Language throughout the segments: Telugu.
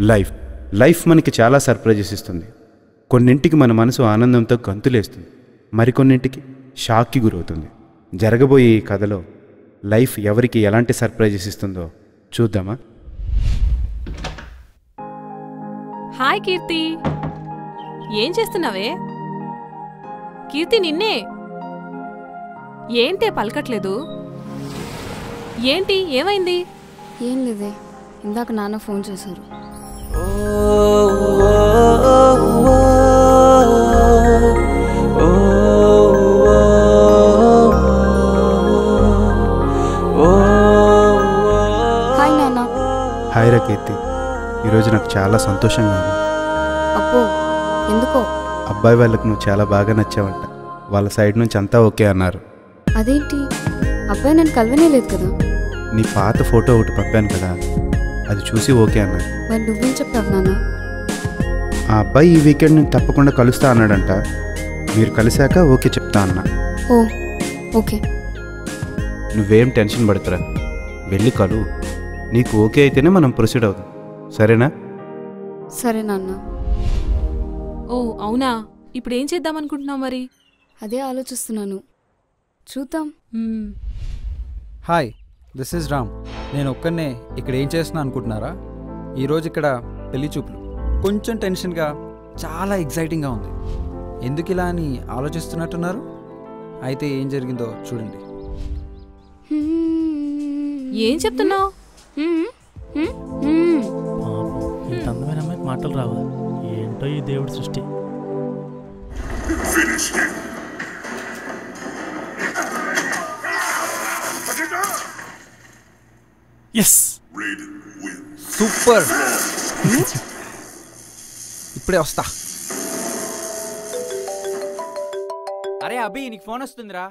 లైఫ్ లైఫ్ మనకి చాలా సర్ప్రైజెస్ ఇస్తుంది. కొన్నింటికి మన మనసు ఆనందంతో గంతులేస్తుంది, మరికొన్నింటికి షాక్కి గురవుతుంది. జరగబోయే ఈ కథలో లైఫ్ ఎవరికి ఎలాంటి సర్ప్రైజెస్ ఇస్తుందో చూద్దామా? హాయ్ కీర్తి, ఏం చేస్తున్నావే? కీర్తి, నిన్నే. ఏంటే పలకట్లేదు? ఏంటి, ఏమైంది? ఏం లేదే, ఇందాక నాన్న ఫోన్ చేశారు. హాయ్ నాన్న. హాయ్ రా కీర్తి, ఈరోజు నాకు చాలా సంతోషంగా ఉంది. అబ్బో, ఎందుకో? అబ్బాయి వాళ్ళకు నువ్వు చాలా బాగా నచ్చావంట. వాళ్ళ సైడ్ నుంచి అంతా ఓకే అన్నారు. అదేంటి, అబ్బాయి నేను కలవనే లేదు కదా. నీ పాత ఫోటో ఒకటి పంపాను కదా, అది చూసి ఓకే అన్నారు. మరి నువ్వేం చెప్పావు నాన్న? ఆ అబ్బాయి ఈ వీకెండ్ నేను తప్పకుండా కలుస్తా అన్నాడంట. మీరు కలిశాక ఓకే చెప్తా అన్నా. ఓ ఓకే. నువ్వేం టెన్షన్ పడుతురా, వెళ్ళి కలువు. నీకు ఓకే అయితేనే మనం ప్రొసీడ్ అవుదాం, సరేనా? సరే నాన్న. ఓ అవునా, ఇప్పుడేం చేద్దామనుకుంటున్నావు మరి? అదే ఆలోచిస్తున్నాను, చూద్దాం. Hi, this is Ram. నేను ఒక్కనే ఇక్కడ ఏం చేస్తున్నా అనుకుంటున్నారా? ఈరోజు ఇక్కడ పెళ్లి చూపులు. కొంచెం టెన్షన్గా, చాలా ఎగ్జైటింగ్గా ఉంది. ఎందుకు ఇలా అని ఆలోచిస్తున్నట్టున్నారు? అయితే ఏం జరిగిందో చూడండి. ఏం చెప్తున్నావు? ఇంత అందమైన అమ్మాయికి మాటలు రావా? ఏంటో ఈ దేవుడి సృష్టి. Yes, super. ఇప్పుడే వస్తా. అరే అభి, నీకు ఫోన్ వస్తుందిరా.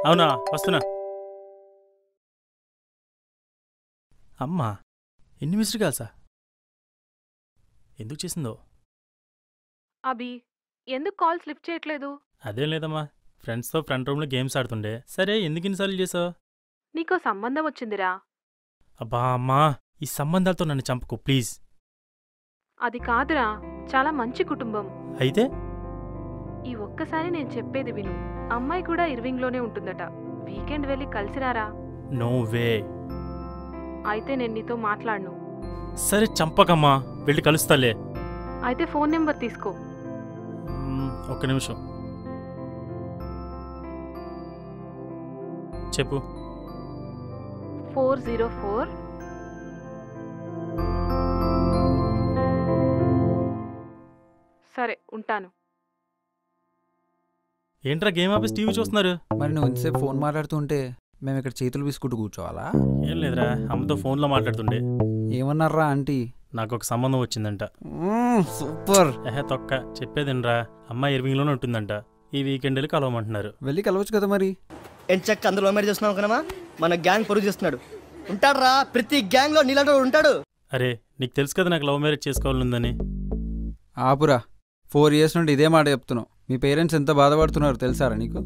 అవునా, వస్తున్నా. అమ్మా, ఎన్ని మిస్డ్ కాల్సా? ఎందుకు చేసిందో? అభి, ఎందుకు కాల్స్ లిఫ్ట్ చేయట్లేదు? అదేం లేదమ్మా, ఫ్రెండ్స్తో ఫ్రంట్ రూమ్లో గేమ్స్ ఆడుతుండే. సరే, ఎందుకు ఇన్నిసార్లు చేసావు? నీకో సంబంధం వచ్చిందిరా. అబ్బా అమ్మా, ఈ సంబంధాలతో నన్ను చంపకు ప్లీజ్. అది కాదురా, చాలా మంచి కుటుంబం. అయితే ఈ ఒక్కసారి నేను చెప్పేది విను. అమ్మాయి కూడా ఇర్వింగ్లోనే ఉంటుందట. వీకెండ్ వెళ్ళి కలిసిరారా. No way. అయితే నేను నీతో మాట్లాడను. సరే, చంపకమ్మా, వెళ్ళి కలుస్తాలే. అయితే ఫోన్ నెంబర్ తీసుకో. ఒక్క నిమిషం చెప్పు. 404. సరే, ఉంటాను. ఏంట్రా గేమ్ ఆఫీస్ టీవీ చూస్తున్నారు? మరి నువ్వు ఇంతసేపు ఫోన్ మాట్లాడుతుంటే మేము ఇక్కడ చేతులు బిస్కుట్టు కూర్చోవాలా? ఏం లేదురా, అమ్మతో ఫోన్లో మాట్లాడుతుండే. ఏమన్నారా ఆంటీ? నాకు ఒక సంబంధం వచ్చిందంట. సూపర్. తొక్క చెప్పేదినరా, అమ్మాయి ఇర్వింగ్లోనే ఉంటుందంట. ఈ వీకెండ్ వెళ్ళి కలవమంటున్నారు. వెళ్ళి కలవచ్చు కదా మరి. ఎంచక్క అందులో మ్యారేజ్ చేస్తున్నావు కదమ్మా, మన గ్యాంగ్ పొరుగు చేస్తున్నాడు. ఉంటాడు రా, ప్రతి గ్యాంగ్ లో నీళ్ళ ఉంటాడు. అరే, నీకు తెలుసు కదా నాకు లవ్ మ్యారేజ్ చేసుకోవాలని. ఆపురా, 4 years నుండి ఇదే మాట చెప్తున్నావు. మీ పేరెంట్స్ ఎంత బాధపడుతున్నారో తెలుసారా నీకు?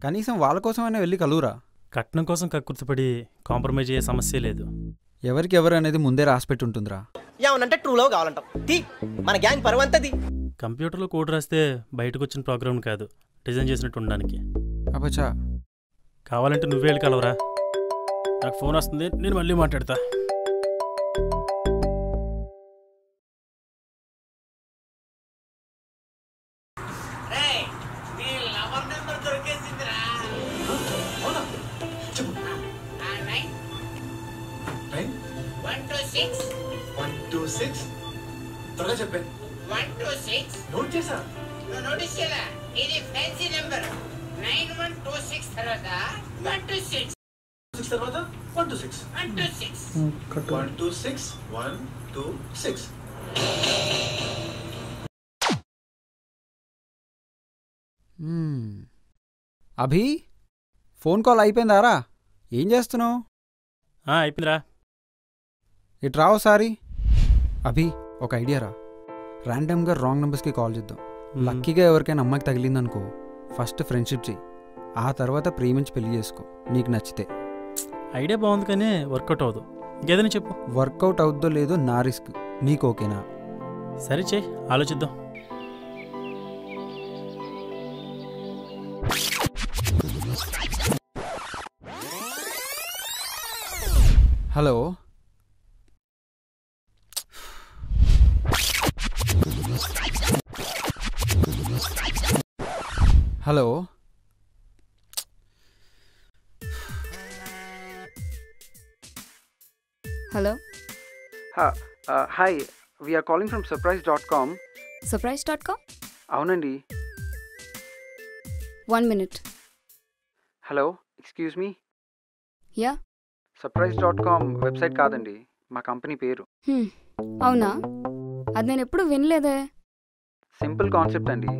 కనీసం వాళ్ళ కోసమైనా వెళ్ళి కలువురా. కట్నం కోసం కక్కుర్తిపడి కాంప్రమైజ్ అయ్యే సమస్య లేదు. ఎవరికి ఎవరు అనేది ముందే రాసిపెట్టి ఉంటుందిరా. ఏమనంటే ట్రూ లవ్ కావాలంటాం. మన గ్యాంగ్ పరువంతది. కంప్యూటర్లో కోడ్ రాస్తే బయటకు వచ్చిన ప్రోగ్రామ్ కాదు, డిజైన్ చేసినట్టు ఉండడానికి. అబ్బచ్చా, కావాలంటే నువ్వే వెళ్ళి కలవరా. నాకు ఫోన్ వస్తుంది, నేను మళ్ళీ మాట్లాడతా. త్వరగా చెప్పే. 126 నోట్ చేసా. నోటీస్ చేయాలా? ఇది ఫ్యాన్సీ నెంబర్. 9126 తర్వాత 126 తర్వాత 126 126 126 126. అభి, ఫోన్ కాల్ అయిపోయిందారా? ఏం చేస్తున్నావు? అయిపోయిందిరా. ఇటు రావు సారి. అభి, ఒక ఐడియా రా. ర్యాండమ్గా రాంగ్ నెంబర్స్కి కాల్ చేద్దాం. లక్కీగా ఎవరికైనా అమ్మాయికి తగిలిందనుకో, ఫస్ట్ ఫ్రెండ్షిప్ చెయ్యి, ఆ తర్వాత ప్రేమించి పెళ్లి చేసుకో నీకు నచ్చితే. ఐడియా బాగుంది కానీ వర్కౌట్ అవ్వదు. ఇంకేదైనా చెప్పు. వర్కౌట్ అవుద్దో లేదో నా రిస్క్, నీకు ఓకేనా? సరే చేయి, ఆలోచిద్దాం. Hello, hello, hello, hi, we are calling from surprise.com. surprise.com? అవునండి. 1 minute. Hello, excuse me. Yeah. surprise.com website కాదండి, మా కంపెనీ పేరు. అవునా? అది నేను ఎప్పుడు వినలేదే. సింపుల్ కాన్సెప్ట్ అండి.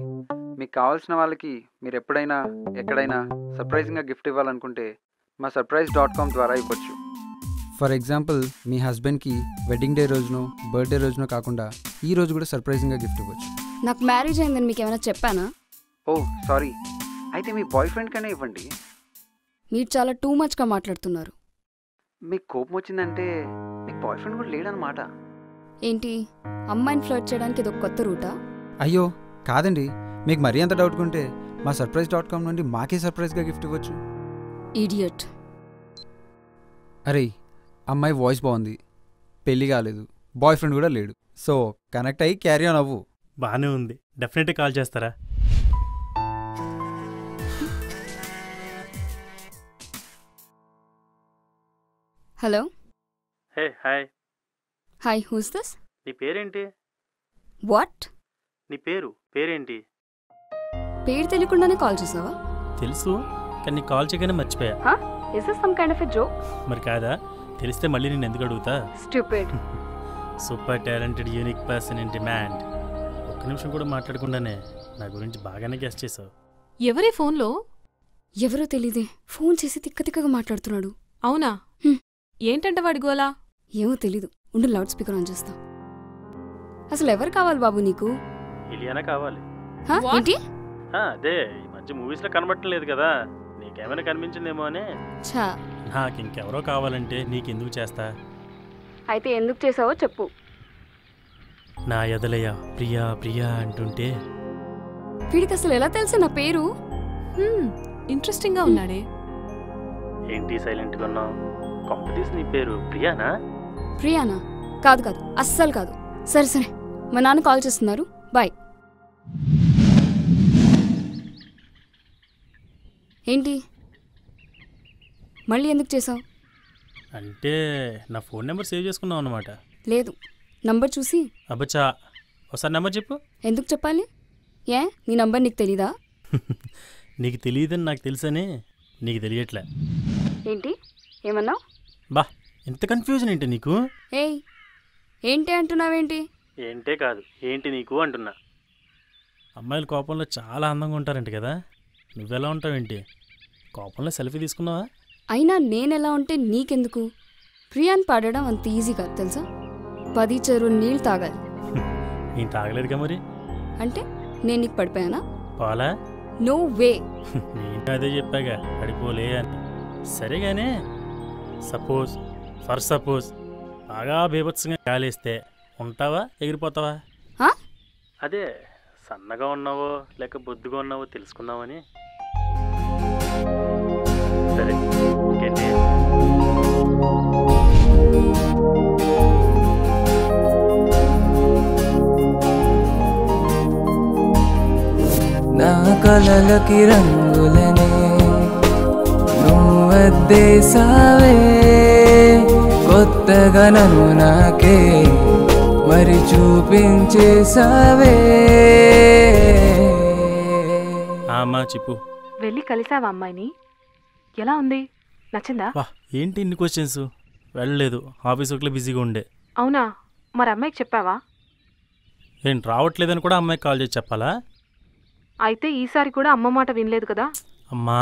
మీకు కావాల్సిన వాళ్ళకి మీరు ఎప్పుడైనా ఎక్కడైనా సర్ప్రైజింగ్గా గిఫ్ట్ ఇవ్వాలనుకుంటే మా surprise.com ద్వారా ఇవ్వచ్చు. ఫర్ ఎగ్జాంపుల్, మీ హస్బెండ్కి వెడ్డింగ్ డే రోజునో బర్త్డే రోజునో కాకుండా ఈ రోజు కూడా సర్ప్రైజింగ్గా గిఫ్ట్ ఇవ్వచ్చు. నాకు మ్యారేజ్ అయిందని మీకు ఏమైనా చెప్పానా? ఓ సారీ, అయితే మీ బాయ్ ఫ్రెండ్కనే ఇవ్వండి. మీరు చాలా టూ మచ్గా మాట్లాడుతున్నారు. మీకు కోపం వచ్చిందంటే మీకు బాయ్ ఫ్రెండ్ కూడా లేడనమాట. ఏంటి, అమ్మాయిని ఫ్లర్ట్ చేయడానికి ఇది ఒక కొత్త రూటా? అయ్యో కాదండి, మీకు మరీ అంత డౌట్ ఉంటే మా surprise.com నుండి మాకే సర్ప్రైజ్గా గిఫ్ట్ ఇవ్వచ్చు. ఇడియట్. అరే, అమ్మాయి వాయిస్ బాగుంది, పెళ్ళి కాలేదు, బాయ్ ఫ్రెండ్ కూడా లేడు, సో కనెక్ట్ అయ్యి క్యారీ ఆన్ అవ్వు. బాగానే ఉంది, డెఫినెట్గా కాల్ చేస్తారా? Hello. Hey hi. Hi, who's this? నీ పేరేంటి? వాట్? నీ పేరేంటి? పేరు తెలియకుండానే కాల్ చేసావా? తెలుసు, కానీ నీకు కాల్ చేయగానే మర్చిపోయా. Is this some kind of a joke? మరి కాదా? తెలిస్తే మళ్ళీ నేను ఎందుకు అడుగుతా? Stupid. Super talented unique person in demand. ఒక్క నిమిషం కూడా మాట్లాడకుండానే నా గురించి బాగానే గెస్ చేసావు. ఎవరి ఫోన్లో? ఎవరో తెలీదే, ఫోన్ చేసి తిక్కగా మాట్లాడుతున్నాడు. అవునా? ఏంటంట వాడి గోలా? ఏమో తెలీదు, ఉండు లౌడ్ స్పీకర్ ఆన్ చేస్తా. అసలు ఎవరు కావాలి బాబు నీకు? ఇలియానా కావాలి. ఏంటి? అదే ఈ మధ్య మూవీస్లో కనబట్టలేదు కదా, నీకేమైనా కనిపించిందేమో అని. ఛా, నాకు ఇంకెవరో కావాలంటే నీకెందుకు చేస్తా? అయితే ఎందుకు చేసావో చెప్పు. నా ఎదలయ్య ప్రియా ప్రియా అంటుంటే వీడికి అసలు ఎలా తెలుసు నా పేరు? ఇంట్రెస్టింగ్ గా ఉన్నాడే. ఏంటి సైలెంట్గా ఉన్నావు? కాంపిటీస్ నీ పేరు ప్రియానా? ప్రియానా? కాదు కాదు, అస్సలు కాదు. సరే సరే, మా నాన్న కాల్ చేస్తున్నారు, బాయ్. ఏంటి మళ్ళీ ఎందుకు చేసావు? అంటే నా ఫోన్ నెంబర్ సేవ్ చేసుకున్నావు అన్నమాట. లేదు, నంబర్ చూసి. అబ్బచ్చా, ఒకసారి నెంబర్ చెప్పు. ఎందుకు చెప్పాలి? ఏ, నీ నంబర్ నీకు తెలీదా? నీకు తెలియదని నాకు తెలుసని నీకు తెలియట్లే. ఏంటి, ఏమన్నావు? బా, ఎంత కన్ఫ్యూజన్ ఏంటి నీకు? ఏయ్, ఏంటి అంటున్నావేంటి? ఏంటే కాదు, ఏంటి నీకు అంటున్నా. అమ్మాయిలు కోపంలో చాలా అందంగా ఉంటారంట కదా, నువ్వెలా ఉంటావేంటి? కోపంలో సెల్ఫీ తీసుకున్నావా? అయినా నేనెలా ఉంటే నీకెందుకు? ప్రియాన్ పాడడం అంత ఈజీ కాదు తెలుసా. 10 చెరువు నీళ్ళు తాగాలి. నేను తాగలేదుగా మరి. అంటే నేను నీకు పడిపోయానా? పోలా? No way. నేను అదే చెప్పాగా, పడిపోలే అని. సరేగానే, సపోజ్ బాగా బీభత్సంగా కాలేస్తే ఉంటావా, ఎగిరిపోతావా? అదే సన్నగా ఉన్నావో లేక బొద్దుగా ఉన్నావో తెలుసుకుందామని. సరే, ఇంకేంటి? నా కలలకి రంగులనే నువ్వద్దేశావే, కొత్తగా నన్ను నాకే మరి చూపించేసావే. అమ్మా చెప్పు. వెళ్ళి కలిసావా అమ్మాయిని? ఎలా ఉంది, నచ్చిందా? వా, ఏంటి ఇన్ని క్వశ్చన్స్? వెళ్ళలేదు, ఆఫీస్ వర్క్లో బిజీగా ఉండే. అవునా, మరి అమ్మాయికి చెప్పావా? ఏంటి రావట్లేదని కూడా అమ్మాయికి కాల్ చేసి చెప్పాలా? అయితే ఈసారి కూడా అమ్మ మాట వినలేదు కదా? అమ్మా,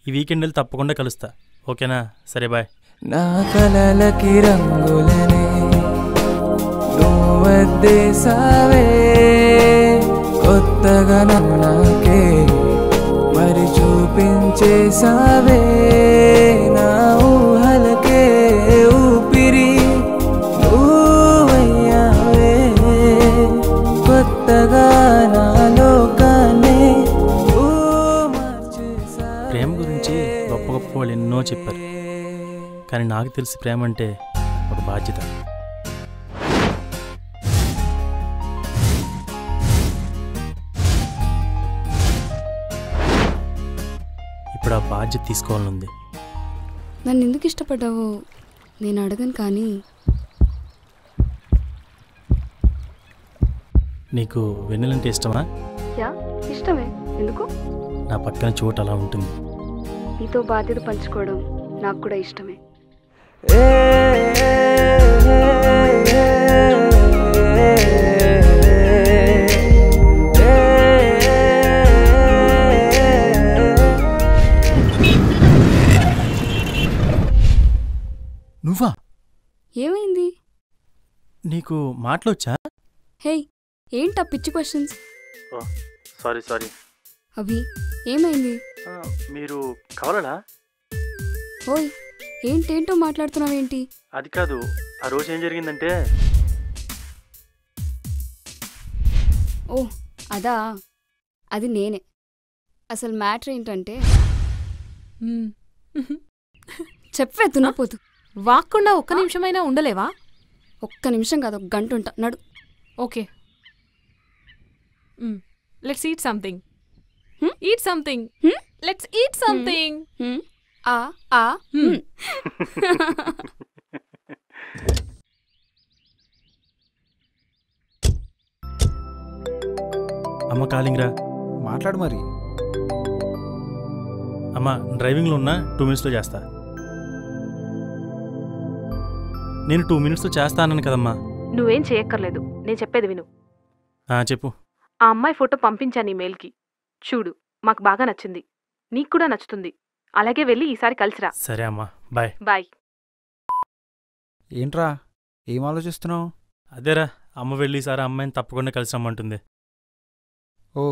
ఈ వీకెండ్ వెళ్ళి తప్పకుండా కలుస్తా, ఓకేనా? సరే బాయ్. నా కలలకి రంగులనే నువ్వద్దేశావే, కొత్తగా నన్ను నాకే మరి చూపించేసావే. నా ఊహలకే ఊపిరి నువ్వయ్యావే. వాళ్ళు ఎన్నో చెప్పారు, కానీ నాకు తెలిసి ప్రేమ అంటే ఒక బాధ్యత. ఇప్పుడు ఆ బాధ్యత తీసుకోవాలనుంది. నన్ను ఎందుకు ఇష్టపడ్డావో నేను అడగను, కానీ నీకు వెన్నెలంటే ఇష్టమా? యా, ఇష్టమే. ఎందుకు? నా పక్కన చోటు అలా ఉంటుంది. నీతో బాధ్యత పంచుకోవడం నాకు కూడా ఇష్టమే. నువ్వా? ఏమైంది? నీకు మాటలొచ్చా? హే, ఏంటా పిచ్చి క్వశ్చన్స్? సారీ. అభి, ఏమైంది? మీరు కావాలా? ఓయ్, ఏంటేంటో మాట్లాడుతున్నావేంటి? అది కాదు, ఆ రోజు ఏం జరిగిందంటే. ఓ అదా, అది నేనే. అసలు మ్యాటర్ ఏంటంటే, చెప్పే తున్నపోతు. వాక్కుండా ఒక్క నిమిషమైనా ఉండలేవా? ఒక్క నిమిషం కాదు, ఒక గంట ఉంటా. నడు. Okay, let's eat something. Eat something. Let's eat something. అమ్మ కాలింగ్రా. మాట్లాడు మరి. అమ్మ డ్రైవింగ్లో ఉన్నా 2 minutesలో చేస్తా. నేను 2 minutesలో చేస్తా అన్నాను కదమ్మా. నువ్వేం చేయక్కర్లేదు, నేను చెప్పేది విను. చెప్పు. ఆ అమ్మాయి ఫోటో పంపించాను ఈ మెయిల్కి. చూడు, మాకు బాగా నచ్చింది, నీకు కూడా నచ్చుతుంది. అలాగే వెళ్ళి ఈసారి కలిసిరా. సరే అమ్మా, బాయ్. బాయ్. ఏంట్రా, ఏం ఆలోచిస్తున్నావు? అదేరా, అమ్మ వెళ్ళి ఈసారి అమ్మాయిని తప్పకుండా కలిసి రమ్మంటుంది. ఓ,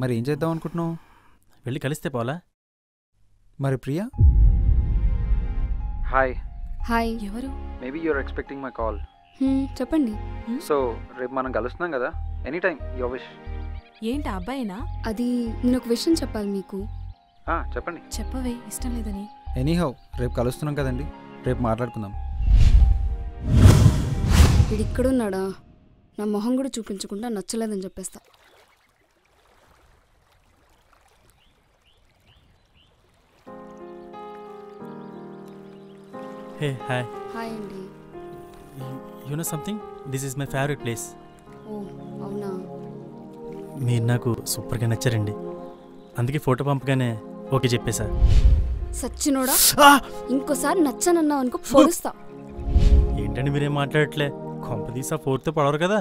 మరి ఏం చేద్దాం అనుకుంటున్నావు? వెళ్ళి కలిస్తే పోలా? మరి ప్రియా? హాయ్. హాయ్. ఎవరు? Maybe you're expecting my call. చెప్పండి. సో రేపు మనం కలుస్తున్నాం కదా, ఎనీ టైం యువర్ విష్. ఏంటి అబ్బాయినా? అది నేను ఒక విషయం చెప్పాలి మీకు. చెప్పండి. చెప్పవే, ఇష్టం లేదని. ఎనీహౌ రేపు కలుస్తున్నాం కదండి, రేపు మాట్లాడుకుందాం. వీడిక్కడున్నాడా? నా మొహం కూడా చూపించకుండా నచ్చలేదని చెప్పేస్తా. Hey hi. హాయ్ అండి. You know something, this is my favourite place. ఓ అవునా? మీరు నాకు సూపర్గా నచ్చారండి, అందుకే ఫోటో పంపగానే ఓకే చెప్పేశా. సచ్చినోడా, ఇంకోసారి నచ్చానన్నావు అనుకో పొడుస్తా. ఏంటండి మీరేం మాట్లాడట్లే? కొంపదీసా 4th పడవరు కదా.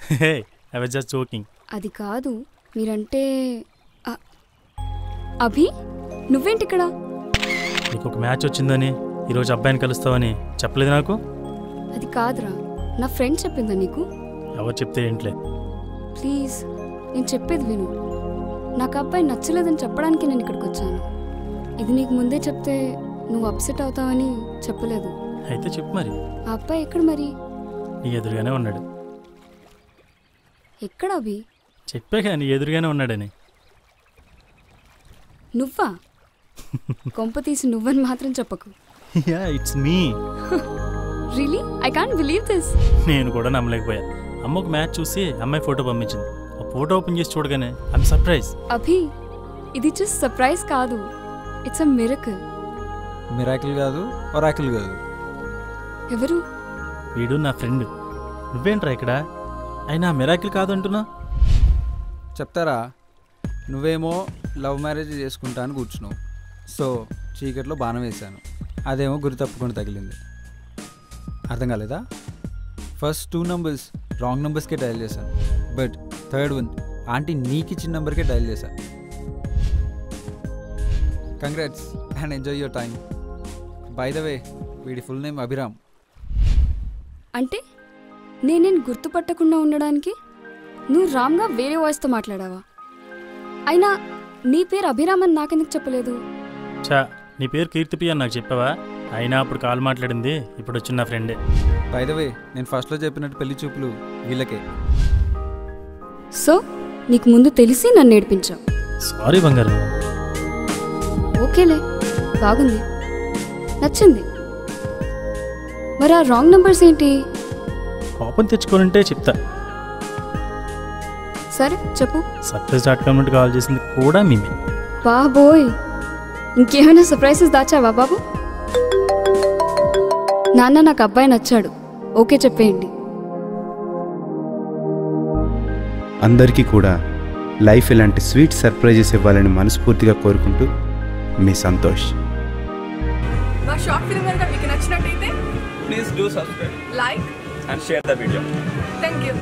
హే, ఐ వాజ్ జస్ట్ జోకింగ్. అది కాదు, మీరంటే అభి, నువ్వేంటి ఇక్కడ? నీకు ఒక మ్యాచ్ వచ్చిందని, ఈరోజు అబ్బాయిని కలుస్తావని చెప్పలేదు నాకు. అది కాదురా, నా ఫ్రెండ్ చెప్పిందా నీకు? ఎవరు చెప్తే ఏంట్లే. ప్లీజ్, నేను చెప్పేది విను. నాకు అబ్బాయి నచ్చలేదని చెప్పడానికి నేను ఇక్కడికి వచ్చాను. ఇది నీకు ముందే చెప్తే నువ్వు అప్సెట్ అవుతావని చెప్పలేదు. అయితే చెప్పు మరి. ఆ అబ్బాయి ఎక్కడ మరి? నీ ఎదురుగానే ఉన్నాడు. ఎక్కడ అభి? చెప్పాక నీ ఎదురుగానే ఉన్నాడని. నువ్వా? కొంప తీసి నువ్వని మాత్రం చెప్పకు. Yeah, it's me. Really? I can't believe this. నేను కూడా నమ్మలేకపోయా. అమ్మ ఒక మ్యాచ్ చూసి అమ్మాయి ఫోటో పంపించింది. ఆ ఫోటో ఓపెన్ చేసి చూడగానే ఐఎమ్ సర్ప్రైజ్. అభి, ఇది జస్ట్ సర్ప్రైజ్ కాదు, ఇట్స్ అ మిరకల్. మిరాకిల్ కాదు, ఒరాకిల్ కాదు. ఎవరు? వీడు నా ఫ్రెండ్. నువ్వేంట్రా ఇక్కడ? అయినా మిరాకిల్ కాదు అంటున్నా. చెప్తారా? నువ్వేమో లవ్ మ్యారేజ్ చేసుకుంటా అని కూర్చున్నావు. సో చీకట్లో బాణం వేశాను, అదేమో గురి తప్పుకొని తగిలింది. అర్థం కాలేదా? ఫస్ట్ 2 numbers రాంగ్ నెంబర్స్కే డయల్ చేశాను, బట్ థర్డ్ వన్ ఆంటీ నీకు ఇచ్చిన నెంబర్కే డయల్ చేశాను. Congrats and enjoy your time. By the way, వీడి ఫుల్ నేమ్ అభిరామ్. అంటే నేనేం గుర్తుపట్టకుండా ఉండడానికి నువ్వు రామ్గా వేరే వాయిస్తో మాట్లాడావా? అయినా నీ పేరు అభిరామ్ అని నాకెందుకు చెప్పలేదు? చా, నీ పేరు కీర్తిప్రియ అని నాకు చెప్పావా? అయినా అప్పుడు కాల్ మాట్లాడింది ఇప్పుడు వచ్చిన నా ఫ్రెండే. బై ద వే, నేను ఫస్ట్లో చెప్పినట్టు పెళ్లి చూపులు వీళ్ళకే. సో నీకు ముందు తెలిసి నన్ను ఏడిపించావు. సారీ బంగారు. ఓకేలే, బాగుంది, నచ్చింది. మరి ఆ రాంగ్ నంబర్స్ ఏంటి? కోపం తెచ్చుకోవాలంటే చెప్తా. సరే చెప్పు. surprise.com నుండి కాల్ చేసింది కూడా మేమే. బాబోయ్, ఇంకేమైనా సర్ప్రైజెస్ దాచావా బాబు? నాన్న, నాకు అబ్బాయి నచ్చాడు, ఓకే చెప్పేయండి. అందరికీ కూడా లైఫ్ ఇలాంటి స్వీట్ సర్ప్రైజెస్ ఇవ్వాలని మనస్ఫూర్తిగా కోరుకుంటూ మీ సంతోష్. మా షార్ట్ ఫిల్మ్ కనుక మీకు నచ్చినట్టయితే please do subscribe, like and share the video. Thank you.